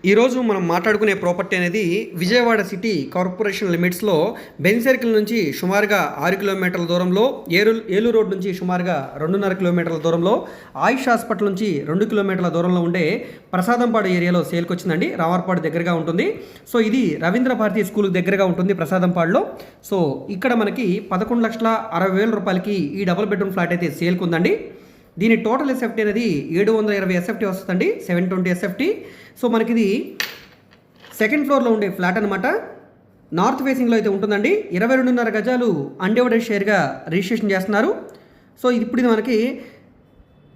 ఈరోజు మనం మాట్లాడుకునే ప్రాపర్టీ అనేది విజయవాడ సిటీ కార్పొరేషన్ లిమిట్స్లో బెంజ్ సర్కిల్ నుంచి సుమారుగా 6 కిలోమీటర్ల దూరంలో, ఏలూరు రోడ్ నుంచి సుమారుగా 2.5 కిలోమీటర్ల దూరంలో, ఆయుష్ హాస్పిటల్ నుంచి 2 కిలోమీటర్ల దూరంలో ఉండే ప్రసాదంపాడు ఏరియాలో సేల్కి వచ్చిందండి. రామార్పాడు దగ్గరగా ఉంటుంది. సో ఇది రవీంద్ర భారతి స్కూల్ దగ్గరగా ఉంటుంది ప్రసాదంపాడులో. సో ఇక్కడ మనకి 11,60,000 రూపాయలకి ఈ డబుల్ బెడ్రూమ్ ఫ్లాట్ అయితే సేల్కి ఉందండి. దీని టోటల్ ఎస్ఎఫ్టీ అనేది 720 ఎస్ఎఫ్టీ వస్తుందండి, 720 ఎస్ఎఫ్టీ. సో మనకి ఇది సెకండ్ ఫ్లోర్లో ఉండే ఫ్లాట్ అనమాట. నార్త్ ఫేసింగ్లో అయితే ఉంటుందండి. 22.5 గజాలు అన్డివైడెడ్ షేర్గా రిజిస్ట్రేషన్ చేస్తున్నారు. సో ఇప్పుడు ఇది మనకి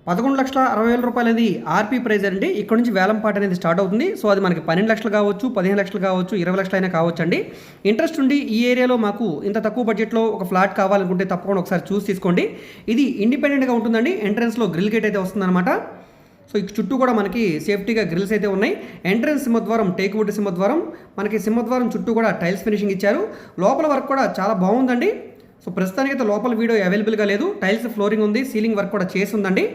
11,60,000 రూపాయలు అనేది ఆర్పీ ప్రైజ్ అండి. ఇక్కడ నుంచి వేలంపాట అనేది స్టార్ట్ అవుతుంది. సో అది మనకి 12 లక్షలు కావచ్చు, 15 లక్షలు కావచ్చు, 20 లక్షలు అయినా కావచ్చు అండి. ఇంట్రెస్ట్ ఉండి ఈ ఏరియాలో మాకు ఇంత తక్కువ బడ్జెట్లో ఒక ఫ్లాట్ కావాలనుకుంటే తప్పకుండా ఒకసారి చూసి తీసుకోండి. ఇది ఇండిపెండెంట్గా ఉంటుందండి. ఎంట్రన్స్లో గ్రిల్ గేట్ అయితే వస్తుందన్నమాట. సో ఈ చుట్టూ కూడా మనకి సేఫ్టీగా గ్రిల్స్ అయితే ఉన్నాయి. ఎంట్రన్స్ సింహద్వారం టేక్వుడ్ సింహద్వారం, మనకి సింహద్వారం చుట్టూ కూడా టైల్స్ ఫినిషింగ్ ఇచ్చారు. లోపల వర్క్ కూడా చాలా బాగుందండి. సో ప్రస్తుతానికైతే లోపల వీడియో అవైలబుల్గా లేదు. టైల్స్ ఫ్లోరింగ్ ఉంది, సీలింగ్ వర్క్ కూడా చేసి ఉందండి.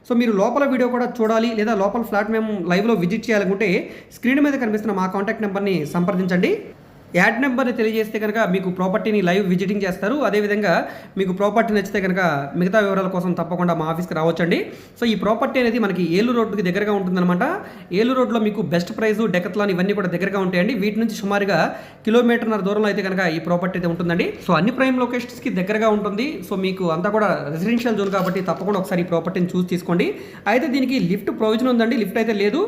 సో మీరు లోపల వీడియో కూడా చూడాలి లేదా లోపల ఫ్లాట్ మేము లైవ్లో విజిట్ చేయాలనుకుంటే స్క్రీన్ మీద కనిపిస్తున్న మా కాంటాక్ట్ నెంబర్ని సంప్రదించండి. యాడ్ నెంబర్ని తెలియజేస్తే కనుక మీకు ప్రాపర్టీని లైవ్ విజిటింగ్ చేస్తారు. అదేవిధంగా మీకు ప్రాపర్టీ నచ్చితే కనుక మిగతా వివరాల కోసం తప్పకుండా మా ఆఫీస్కి రావచ్చండి. సో ఈ ప్రాపర్టీ అనేది మనకి ఏలూరు రోడ్డుకి దగ్గరగా ఉంటుందన్నమాట. ఏలూరు రోడ్లో మీకు బెస్ట్ ప్రైస్, డెకత్లాన్ ఇవన్నీ కూడా దగ్గరగా ఉంటాయండి. వీటి నుంచి సుమారుగా 1.5 కిలోమీటర్ దూరంలో అయితే కనుక ఈ ప్రాపర్టీ అయితే ఉంటుందండి. సో అన్ని ప్రైమ్ లొకేషన్స్కి దగ్గరగా ఉంటుంది. సో మీకు అంతా కూడా రెసిడెన్షియల్ జోన్ కాబట్టి తప్పకుండా ఒకసారి ఈ ప్రాపర్టీని చూసి తీసుకోండి. అయితే దీనికి లిఫ్ట్ ప్రొవిజన్ ఉందండి. లిఫ్ట్ అయితే లేదు.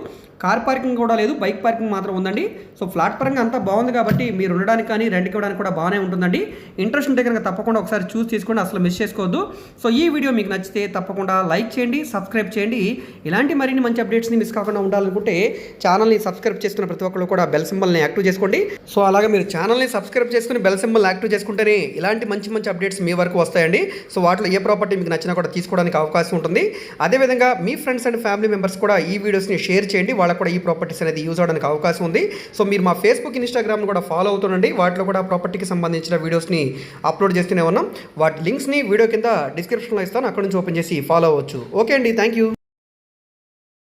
కార్ పార్కింగ్ కూడా లేదు, బైక్ పార్కింగ్ మాత్రం ఉందండి. సో ఫ్లాట్ పరంగా అంతా బాగుంది కాబట్టి మీరు ఉండడానికి కానీ రెంట్కి ఇవ్వడానికి కూడా బాగానే ఉంటుందండి. ఇంట్రెస్ట్ ఉంటే కనుక తప్పకుండా ఒకసారి చూసి తీసుకోండి, అసలు మిస్ చేసుకోవద్దు. సో ఈ వీడియో మీకు నచ్చితే తప్పకుండా లైక్ చేయండి, సబ్స్క్రైబ్ చేయండి. ఇలాంటి మరిన్ని మంచి అప్డేట్స్ని మిస్ కాకుండా ఉండాలనుకుంటే ఛానల్ని సబ్స్క్రైబ్ చేసుకున్న ప్రతి ఒక్కరు కూడా బెల్ సింబల్ని యాక్టివ్ చేసుకోండి. సో అలాగే మీరు ఛానల్ని సబ్స్క్రైబ్ చేసుకుని బెల్ సింబల్ యాక్టివ్ చేసుకుంటేనే ఇలాంటి మంచి మంచి అప్డేట్స్ మీ వరకు వస్తాయండి. సో వాటిలో ఏ ప్రాపర్టీ మీకు నచ్చినా కూడా తీసుకోవడానికి అవకాశం ఉంటుంది. అదేవిధంగా మీ ఫ్రెండ్స్ అండ్ ఫ్యామిలీ మెంబర్స్ కూడా ఈ వీడియోస్ని షేర్ చేయండి, వాళ్ళకు కూడా ఈ ప్రాపర్టీస్ అనేది యూజ్ అవడానికి అవకాశం ఉంది. సో మీరు మా ఫేస్బుక్, ఇన్స్టాగ్రామ్ను కూడా ఫాలో అవుతుండండి. వాటిలో కూడా ప్రాపర్టీకి సంబంధించిన వీడియోస్ని అప్లోడ్ చేస్తూనే ఉన్నాం. వాటి లింక్స్ని వీడియో కింద డిస్క్రిప్షన్లో ఇస్తాను, అక్కడ నుంచి ఓపెన్ చేసి ఫాలో అవ్వచ్చు. ఓకే అండి, థ్యాంక్ యూ.